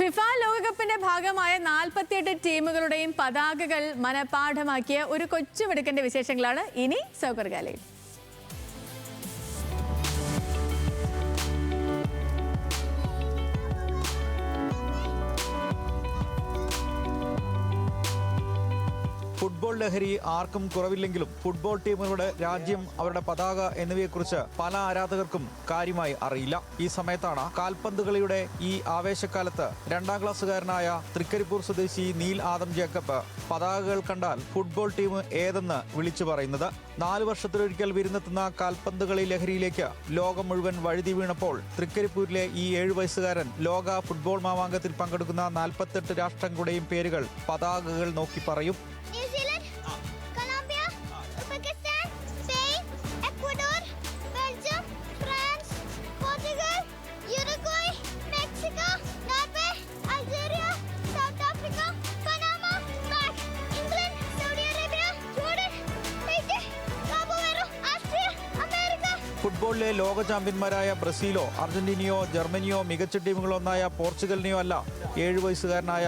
FIFA ലോകകപ്പിന്റെ ഭാഗമായ 48 ടീമുകളുടെയും പതാകകൾ മനപാഠമാക്കിയ ഒരു കൊച്ചുമിടുക്കന്റെ വിശേഷങ്ങളാണ് ഇനി സൗകര്യകാലയിൽ. ഫുട്ബോൾ ലഹരി ആർക്കും കുറവില്ലെങ്കിലും ഫുട്ബോൾ ടീമുകളുടെ രാജ്യം, അവരുടെ പതാക എന്നിവയെക്കുറിച്ച് പല ആരാധകർക്കും കാര്യമായി അറിയില്ല. ഈ സമയത്താണ് കാൽപന്ത് കളിയുടെ ഈ ആവേശക്കാലത്ത് 2ാം ക്ലാസ്സുകാരനായ തൃക്കരിപ്പൂർ സ്വദേശി നീൽ ആദം ജേക്കബ് പതാകകൾ കണ്ടാൽ ഫുട്ബോൾ ടീം ഏതെന്ന് വിളിച്ചു പറയുന്നത്. 4 വർഷത്തിലൊരിക്കൽ വിരുന്നെത്തുന്ന കാൽപന്ത് കളി ലഹരിയിലേക്ക് ലോകം മുഴുവൻ വഴുതി വീണപ്പോൾ തൃക്കരിപ്പൂരിലെ ഈ 7 വയസ്സുകാരൻ ലോക ഫുട്ബോൾ മാമാങ്കത്തിൽ പങ്കെടുക്കുന്ന 48 രാഷ്ട്രങ്ങളുടെയും പേരുകൾ പതാകകൾ നോക്കി പറയും. ഫുട്ബോളിലെ ലോക ചാമ്പ്യന്മാരായ ബ്രസീലോ, അർജന്റീനയോ, ജർമ്മനിയോ, മികച്ച ടീമുകളൊന്നായ പോർച്ചുഗലിനെയോ അല്ല 7 വയസ്സുകാരനായ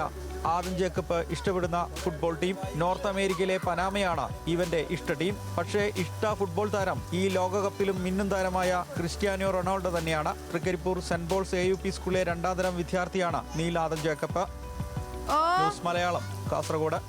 ആദം ജേക്കബ് ഇഷ്ടപ്പെടുന്ന ഫുട്ബോൾ ടീം. നോർത്ത് അമേരിക്കയിലെ പനാമയാണ് ഇവന്റെ ഇഷ്ട ടീം. പക്ഷേ ഇഷ്ട ഫുട്ബോൾ താരം ഈ ലോകകപ്പിലും മിന്നും താരമായ ക്രിസ്ത്യാനോ റൊണാൾഡോ തന്നെയാണ്. തൃക്കരിപ്പൂർ സെന്റ് പോൾസ് AUP സ്കൂളിലെ 2ാം തരം വിദ്യാർത്ഥിയാണ് നീൽ ആദം ജേക്കബ്. ന്യൂസ് മലയാളം, കാസർഗോഡ്.